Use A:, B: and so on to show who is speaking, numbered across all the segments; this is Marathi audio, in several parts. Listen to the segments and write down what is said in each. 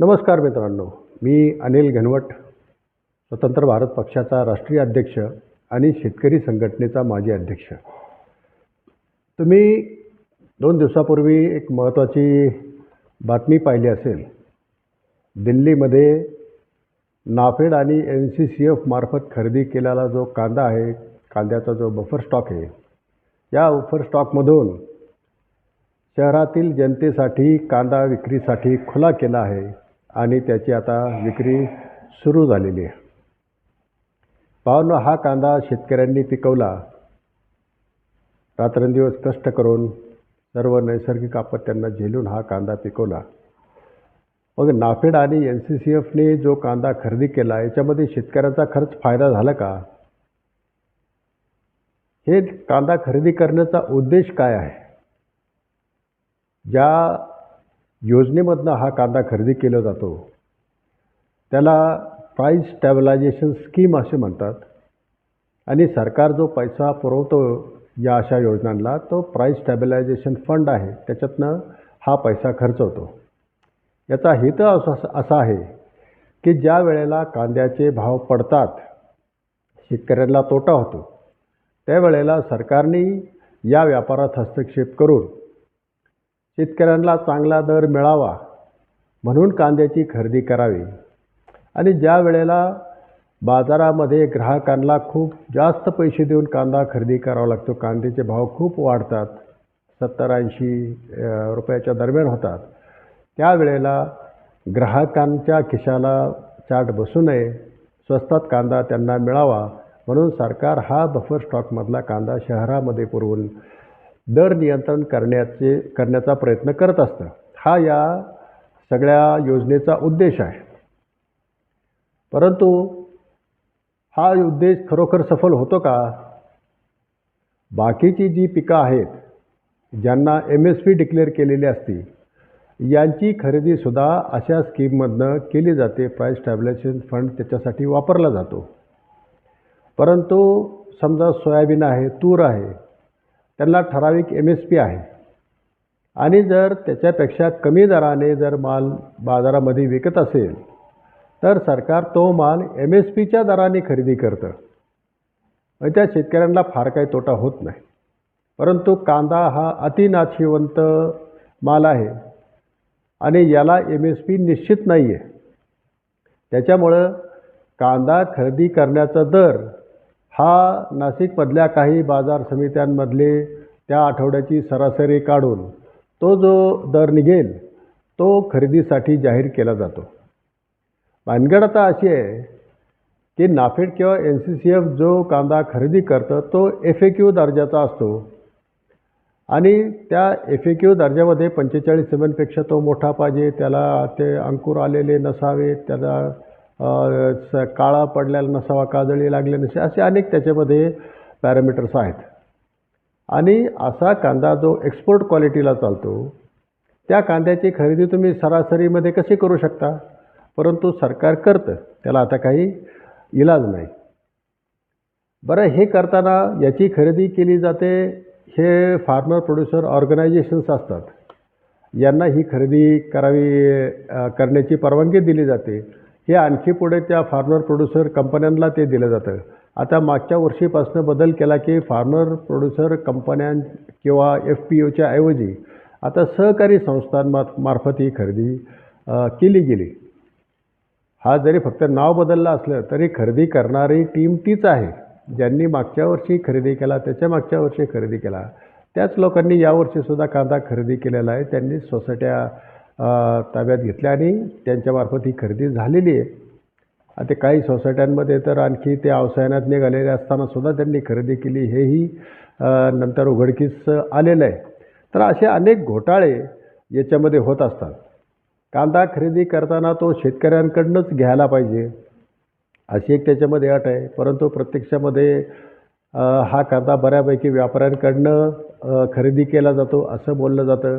A: नमस्कार मित्रांनो, मी अनिल घनवट, स्वतंत्र भारत पक्षाचा राष्ट्रीय अध्यक्ष आणि शेतकरी संघटनेचा माजी अध्यक्ष. तुम्ही 2 दिवसापूर्वी एक महत्त्वाची बातमी पाहिली असेल. दिल्लीमध्ये नाफेड आणि NCCF मार्फत खरेदी केलेला जो कांदा आहे, कांद्याचा जो बफर स्टॉक आहे, या बफर स्टॉकमधून शहरातील जनतेसाठी कांदा विक्रीसाठी खुला केला आहे आणि त्याची आता विक्री सुरू झालेली आहे. पाहून हा कांदा शेतकऱ्यांनी पिकवला, रात्रंदिवस कष्ट करून सर्व नैसर्गिक आपत्त्यांना झेलून हा कांदा पिकवला. मग नाफेड आणि NCCFने जो कांदा खरेदी केला याच्यामध्ये शेतकऱ्याचा खर्च फायदा झाला का? हे कांदा खरेदी करण्याचा उद्देश काय आहे? ज्या योजनेमधनं हा कांदा खरेदी केला जातो त्याला प्राईस स्टॅबिलायझेशन स्कीम असे म्हणतात आणि सरकार जो पैसा पुरवतो या अशा योजनांना तो प्राईस स्टॅबिलायझेशन फंड आहे, त्याच्यातनं हा पैसा खर्च होतो. याचा हेतू असा आहे की ज्या वेळेला कांद्याचे भाव पडतात, शेतकऱ्यांना तोटा होतो, त्यावेळेला सरकारने या व्यापारात हस्तक्षेप करून शेतकऱ्यांना चांगला दर मिळावा म्हणून कांद्याची खरेदी करावी. आणि ज्या वेळेला बाजारामध्ये ग्राहकांना खूप जास्त पैसे देऊन कांदा खरेदी करावा लागतो, कांद्याचे भाव खूप वाढतात, 70-80 रुपयाच्या दरम्यान होतात, त्यावेळेला ग्राहकांच्या खिशाला चाट बसू नये, स्वस्तात कांदा त्यांना मिळावा म्हणून सरकार हा बफर स्टॉकमधला कांदा शहरामध्ये पुरवून दर नियंत्रण करण्याचा प्रयत्न करत असतं. हा या सगळ्या योजनेचा उद्देश आहे. परंतु हा उद्देश खरोखर सफल होतो का? बाकीची जी पिकं आहेत ज्यांना MSP डिक्लेअर केलेली असते यांची खरेदीसुद्धा अशा स्कीममधनं केली जाते. प्राईस स्टॅबिलायझेशन फंड त्याच्यासाठी वापरला जातो. परंतु समजा सोयाबीन आहे, तूर आहे, त्यांना ठराविक MSP आहे आणि जर त्याच्यापेक्षा कमी दराने जर माल बाजारामध्ये विकत असेल तर सरकार तो माल MSPच्या दराने खरेदी करतं. त्या शेतकऱ्यांना फार काही तोटा होत नाही. परंतु कांदा हा अतिनाशिवंत माल आहे आणि याला MSP निश्चित नाही आहे. त्याच्यामुळं कांदा खरेदी करण्याचा दर हा नाशिकमधल्या काही बाजार समित्यांमधले त्या आठवड्याची सरासरी काढून तो जो दर निघेल तो खरेदीसाठी जाहीर केला जातो. भानगड आता अशी आहे की नाफेड किंवा NCCF जो कांदा खरेदी करतं तो FAQ दर्जाचा असतो आणि त्या FAQ दर्जामध्ये 45 MLपेक्षा तो मोठा पाहिजे, त्याला ते अंकुर आलेले नसावे, त्याला काळा पडलेला नसावा, काजळी लागले नसे, असे अनेक त्याच्यामध्ये पॅरामीटर्स आहेत. आणि असा कांदा जो एक्सपोर्ट क्वालिटीला चालतो त्या कांद्याची खरेदी तुम्ही सरासरीमध्ये कशी करू शकता? परंतु सरकार करतं, त्याला आता काही इलाज नाही. बरं, हे करताना याची खरेदी केली जाते, हे फार्मर प्रोड्युसर ऑर्गनायझेशन्स असतात, यांना ही खरेदी करण्याची परवानगी दिली जाते. हे आणखी पुढे त्या फार्मर प्रोड्युसर कंपन्यांना ते दिलं जातं. आता मागच्या वर्षीपासून बदल केला की फार्मर प्रोड्युसर कंपन्यां किंवा FPOच्या ऐवजी आता सहकारी संस्थांमार्फत ही खरेदी केली गेली. हा जरी फक्त नाव बदललं असलं तरी खरेदी करणारी टीम तीच आहे. ज्यांनी मागच्या वर्षी खरेदी केला, त्याच्या मागच्या वर्षी खरेदी केला, त्याच लोकांनी यावर्षीसुद्धा कांदा खरेदी केलेला आहे. त्यांनी सोसायट्या ताब्यात घेतल्या आणि त्यांच्यामार्फत ही खरेदी झालेली आहे. आता काही सोसायट्यांमध्ये तर आणखी ते अवसायनात निघालेले असतानासुद्धा त्यांनी खरेदी केली, हेही नंतर उघडकीस आलेलं आहे. तर असे अनेक घोटाळे याच्यामध्ये होत असतात. कांदा खरेदी करताना तो शेतकऱ्यांकडूनच घ्यायला पाहिजे अशी एक त्याच्यामध्ये अट आहे. परंतु प्रत्यक्षामध्ये हा कांदा बऱ्यापैकी व्यापाऱ्यांकडून खरेदी केला जातो असं बोललं जातं.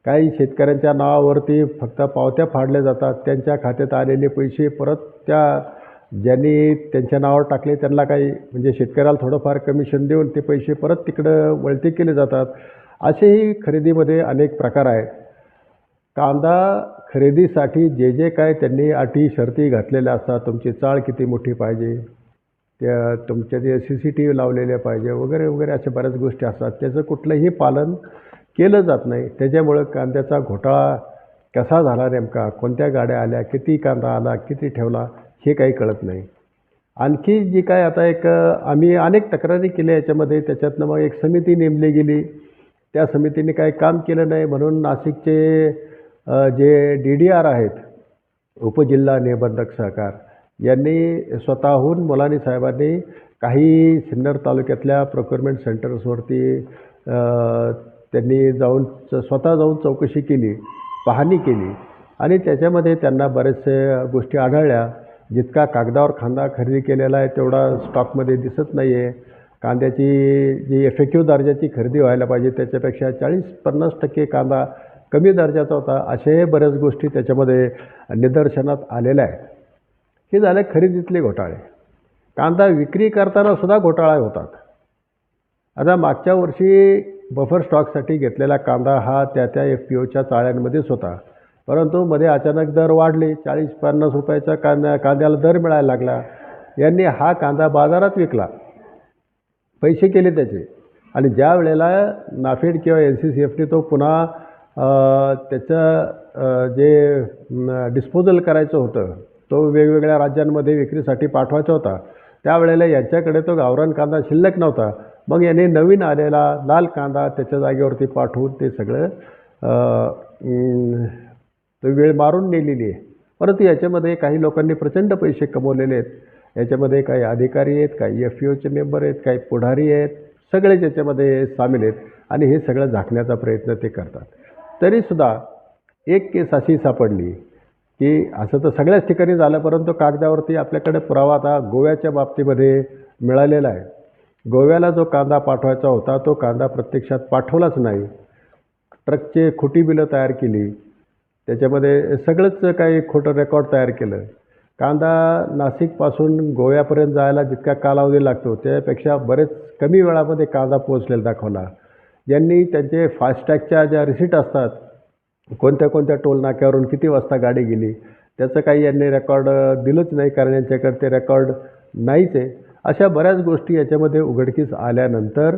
A: काही शेतकऱ्यांच्या नावावरती फक्त पावत्या फाडल्या जातात, त्यांच्या खात्यात आलेले पैसे परत त्या ज्यांनी त्यांच्या नावावर टाकले त्यांना काही म्हणजे शेतकऱ्याला थोडंफार कमिशन देऊन ते पैसे परत तिकडं वळते केले जातात. असेही खरेदीमध्ये अनेक प्रकार आहेत. कांदा खरेदीसाठी जे जे काय त्यांनी अटी शर्ती घातलेल्या असतात, तुमची चाळ किती मोठी पाहिजे, त्या तुमच्या जे CCTV लावलेले पाहिजे वगैरे वगैरे अशा बऱ्याच गोष्टी असतात. त्याचं कुठलंही पालन केलं जात नाही. त्याच्यामुळं कांद्याचा घोटाळा कसा झाला नेमका, कोणत्या गाड्या आल्या, किती कांदा आला, किती ठेवला, हे काही कळत नाही. आणखी जी काय आता आम्ही अनेक तक्रारी केल्या याच्यामध्ये. त्याच्यातनं मग एक समिती नेमली गेली. त्या समितीने काही काम केलं नाही म्हणून नाशिकचे जे DDR आहेत, उपजिल्हा निबंधक सहकार, यांनी स्वतःहून मुलानी साहेबांनी काही सिन्नर तालुक्यातल्या प्रोक्युरमेंट सेंटर्सवरती त्यांनी स्वतः जाऊन चौकशी केली, पाहणी केली आणि त्याच्यामध्ये त्यांना बरेचसे गोष्टी आढळल्या. जितका कागदावर कांदा खरेदी केलेला आहे तेवढा स्टॉकमध्ये दिसत नाही आहे. कांद्याची जी इफेक्टिव्ह दर्जाची खरेदी व्हायला पाहिजे त्याच्यापेक्षा 40-50% कांदा कमी दर्जाचा होता. अशाही बऱ्याच गोष्टी त्याच्यामध्ये निदर्शनात आलेल्या आहेत. हे झाले खरेदीतले घोटाळे. कांदा विक्री करताना सुद्धा घोटाळे होतात. आता मागच्या वर्षी बफर स्टॉकसाठी घेतलेला कांदा हा त्या FPOच्या चाळ्यांमध्येच होता. परंतु मध्ये अचानक दर वाढले. 40-50 रुपयाचा कांद्याला दर मिळायला लागला. यांनी हा कांदा बाजारात विकला, पैसे केले त्याचे आणि ज्या वेळेला नाफेड किंवा NCCFने तो पुन्हा त्याचं जे डिस्पोजल करायचं होतं, तो वेगवेगळ्या राज्यांमध्ये विक्रीसाठी पाठवायचा होता, त्यावेळेला यांच्याकडे तो गावरान कांदा शिल्लक नव्हता. मग याने नवीन आलेला लाल कांदा त्याच्या जागेवरती पाठवून ते सगळं तो वेळ मारून नेलेली आहे. परंतु याच्यामध्ये काही लोकांनी प्रचंड पैसे कमवलेले आहेत. याच्यामध्ये काही अधिकारी आहेत, काही FPOचे मेंबर आहेत, काही पुढारी आहेत, सगळेच याच्यामध्ये सामील आहेत आणि हे सगळं झाकण्याचा प्रयत्न ते करतात. तरीसुद्धा एक केस अशी सापडली की असं तर सगळ्याच ठिकाणी झालं, परंतु कागदावरती आपल्याकडे पुरावा आता गोव्याच्या बाबतीमध्ये मिळालेला आहे. गोव्याला जो कांदा पाठवायचा होता तो कांदा प्रत्यक्षात पाठवलाच नाही. ट्रकचे खोटी बिलं तयार केली, त्याच्यामध्ये सगळंच काही खोटं रेकॉर्ड तयार केलं. कांदा नाशिकपासून गोव्यापर्यंत जायला जितका कालावधी लागतो त्यापेक्षा बरेच कमी वेळामध्ये कांदा पोहोचलेला दाखवला. यांनी त्यांचे फास्टॅगच्या ज्या रिसीट असतात, कोणत्या कोणत्या टोल नाक्यावरून किती वाजता गाडी गेली, त्याचं काही यांनी रेकॉर्ड दिलंच नाही, कारण यांच्याकडे ते रेकॉर्ड नाहीच आहे. अशा बऱ्याच गोष्टी याच्यामध्ये उघडकीस आल्यानंतर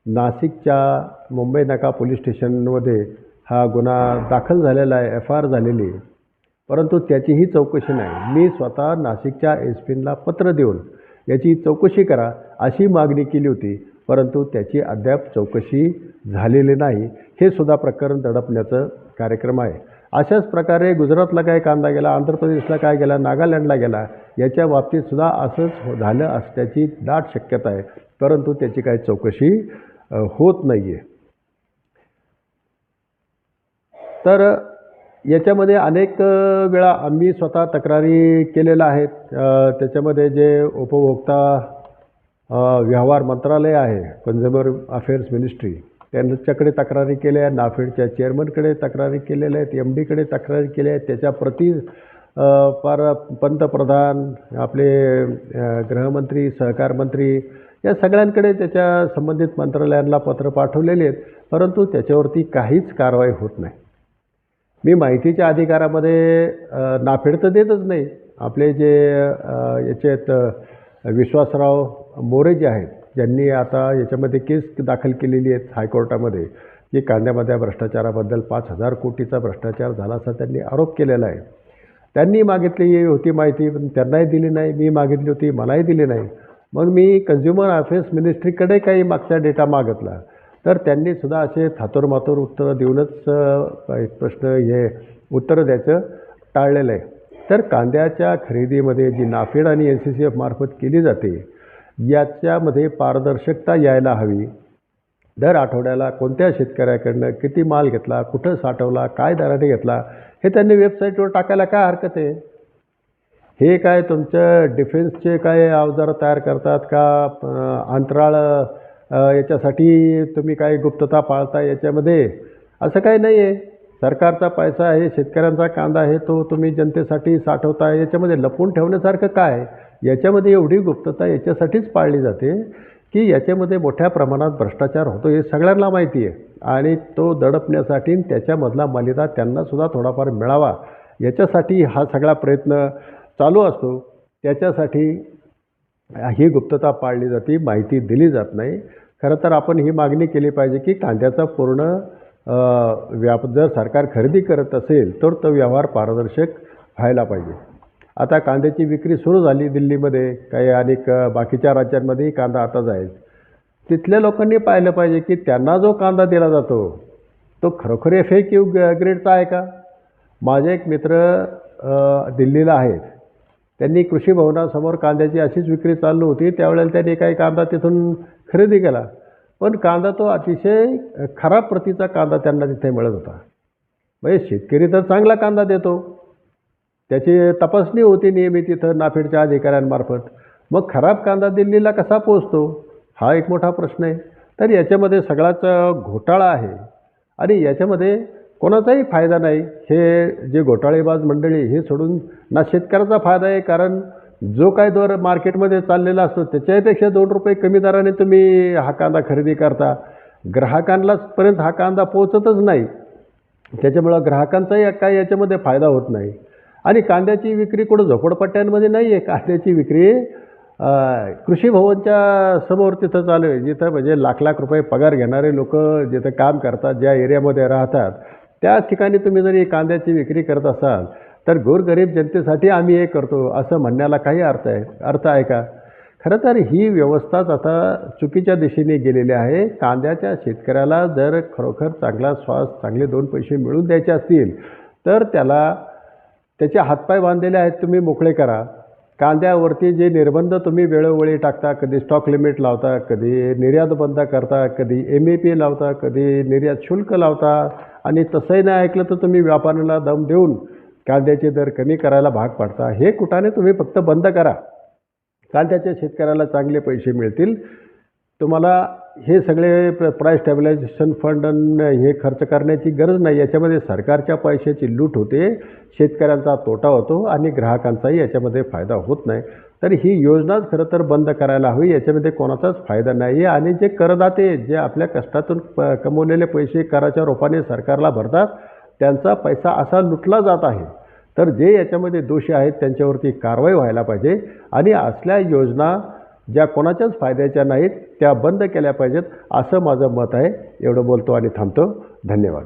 A: नाशिकच्या मुंबई नाका पोलीस स्टेशनमध्ये हा गुन्हा दाखल झालेला आहे, FIR झालेली आहे. परंतु त्याचीही चौकशी नाही. मी स्वतः नाशिकच्या SPला पत्र देऊन याची चौकशी करा अशी मागणी केली होती, परंतु त्याची अद्याप चौकशी झालेली नाही. हे सुद्धा प्रकरण दडपण्याचं कार्यक्रम आहे. अशाच प्रकारे गुजरातला काय कांदा गेला, आंध्र प्रदेशला काय गेला, नागालँडला गेला, याच्या बाबतीत सुद्धा असंच झालं असल्याची दाट शक्यता आहे, परंतु त्याची काही चौकशी होत नाही आहे. तर याच्यामध्ये अनेक वेळा आम्ही स्वतः तक्रारी केलेल्या आहेत. त्याच्यामध्ये जे उपभोक्ता व्यवहार मंत्रालय आहे, कन्झ्युमर अफेअर्स मिनिस्ट्री, त्यांच्याकडे तक्रारी केल्या आहेत. नाफेडच्या चेअरमनकडे तक्रारी केलेल्या आहेत, MDकडे तक्रारी केल्या आहेत. त्याच्या प्रति पंतप्रधान, आपले गृहमंत्री, सहकार मंत्री या सगळ्यांकडे त्याच्या संबंधित मंत्रालयांना पत्र पाठवलेले आहेत, परंतु त्याच्यावरती काहीच कारवाई होत नाही. मी माहितीच्या अधिकारामध्ये नाफेड तर देतच नाही. आपले जे याच्यात विश्वासराव मोरे जे आहेत, ज्यांनी आता याच्यामध्ये केस दाखल केलेली आहेत हायकोर्टामध्ये, की कांद्यामध्ये भ्रष्टाचाराबद्दल 5,000 कोटीचा भ्रष्टाचार झाला असा त्यांनी आरोप केलेला आहे. त्यांनी मागितली होती माहिती, पण त्यांनाही दिली नाही. मी मागितली होती, मलाही दिली नाही. मग मी कन्झ्युमर अफेअर्स मिनिस्ट्रीकडे काही मागचा डेटा मागितला, तर त्यांनी सुद्धा असे थातोरमातोर उत्तरं देऊनच उत्तरं द्यायचं टाळलेलं आहे. तर कांद्याच्या खरेदीमध्ये जी नाफेड आणि NCCF मार्फत केली जाते, याच्यामध्ये पारदर्शकता यायला हवी. दर आठवड्याला कोणत्या शेतकऱ्याकडनं किती माल घेतला, कुठं साठवला, काय दराने घेतला, हे त्यांनी वेबसाईटवर टाकायला काय हरकत आहे. हे काय तुमचं डिफेन्सचे काय अवजारं तयार करतात का, अंतराळ याच्यासाठी तुम्ही काय गुप्तता पाळता याच्यामध्ये, असं काही नाही आहे. सरकारचा पैसा आहे, शेतकऱ्यांचा कांदा आहे, तो तुम्ही जनतेसाठी साठवता. याच्यामध्ये लपवून ठेवण्यासारखं काय? याच्यामध्ये एवढी गुप्तता याच्यासाठीच पाळली जाते की याच्यामध्ये मोठ्या प्रमाणात भ्रष्टाचार होतो हे सगळ्यांना माहिती आहे आणि तो दडपण्यासाठी त्याच्यामधला मलिदा त्यांनासुद्धा थोडाफार मिळावा याच्यासाठी हा सगळा प्रयत्न चालू असतो. त्याच्यासाठी ही गुप्तता पाळली जाते, माहिती दिली जात नाही. खरं तर आपण ही मागणी केली पाहिजे की कांद्याचा पूर्ण जर सरकार खरेदी करत असेल तर तो व्यवहार पारदर्शक व्हायला पाहिजे. आता कांद्याची विक्री सुरू झाली दिल्लीमध्ये, काही अनेक बाकीच्या राज्यांमध्येही कांदा आता जाईल. तिथल्या लोकांनी पाहिलं पाहिजे की त्यांना जो कांदा दिला जातो तो खरोखर FAQ ग्रेडचा आहे का? माझे एक मित्र दिल्लीला आहेत. त्यांनी कृषी भवनासमोर कांद्याची अशीच विक्री चालू होती. त्यावेळेला त्यांनी काही कांदा तिथून खरेदी केला, पण कांदा तो अतिशय खराब प्रतीचा कांदा त्यांना तिथे मिळत होता. म्हणजे शेतकरी तर चांगला कांदा देतो, त्याची तपासणी होती नेहमी तिथं नाफेडच्या अधिकाऱ्यांमार्फत. मग खराब कांदा दिल्लीला कसा पोचतो हा एक मोठा प्रश्न आहे. तर याच्यामध्ये सगळाच घोटाळा आहे आणि याच्यामध्ये कोणाचाही फायदा नाही. हे जे घोटाळेबाज मंडळी हे सोडून ना शेतकऱ्याचा फायदा आहे, कारण जो काय दर मार्केटमध्ये चाललेला असतो त्याच्यापेक्षा 2 रुपये कमी दराने तुम्ही हा कांदा खरेदी करता. ग्राहकांनापर्यंत हा कांदा पोचतच नाही, त्याच्यामुळं ग्राहकांचाही काही याच्यामध्ये फायदा होत नाही. आणि कांद्याची विक्री कुठं झोपडपट्ट्यांमध्ये नाही आहे, कांद्याची विक्री कृषी भवनच्या समोर तिथं चालू आहे, जिथं म्हणजे लाख लाख रुपये पगार घेणारे लोक जिथं काम करतात, ज्या एरियामध्ये राहतात त्या ठिकाणी तुम्ही जर कांद्याची विक्री करत असाल तर गोरगरीब जनतेसाठी आम्ही हे करतो असं म्हणण्याला काही अर्थ आहे का? खरं तर ही व्यवस्थाच आता चुकीच्या दिशेने गेलेली आहे. कांद्याच्या शेतकऱ्याला जर खरोखर चांगला श्वास, चांगले 2 पैसे मिळून द्यायचे असतील तर त्याचे हातपाय बांधलेले आहेत, तुम्ही मोकळे करा. कांद्यावरती जे निर्बंध तुम्ही वेळोवेळी टाकता, कधी स्टॉक लिमिट लावता, कधी निर्यात बंद करता, कधी MAP लावता, कधी निर्यात शुल्क लावता आणि तसंही नाही ऐकलं तर तुम्ही व्यापाऱ्यांना दम देऊन कांद्याचे दर कमी करायला भाग पाडता. हे कुठाने तुम्ही फक्त बंद करा, कांद्याच्या शेतकऱ्याला चांगले पैसे मिळतील. तुम्हाला हे सगळे प्राईस स्टॅबिलायझेशन फंड हे खर्च करण्याची गरज नाही. याच्यामध्ये सरकारच्या पैशाची लूट होते, शेतकऱ्यांचा तोटा होतो आणि ग्राहकांचाही याच्यामध्ये फायदा होत नाही. तर ही योजनाच खरं तर बंद करायला हवी. याच्यामध्ये कोणाचाच फायदा नाही आहे आणि जे करदाते जे आपल्या कष्टातून कमवलेले पैसे कराच्या रूपाने सरकारला भरतात त्यांचा पैसा असा लुटला जात आहे. तर जे याच्यामध्ये दोषी आहेत त्यांच्यावरती कारवाई व्हायला पाहिजे आणि असल्या योजना ज्या कोणाच्याच फायद्याच्या नाहीत त्या बंद केल्या पाहिजेत असं माझं मत आहे. एवढं बोलतो आणि थांबतो. धन्यवाद.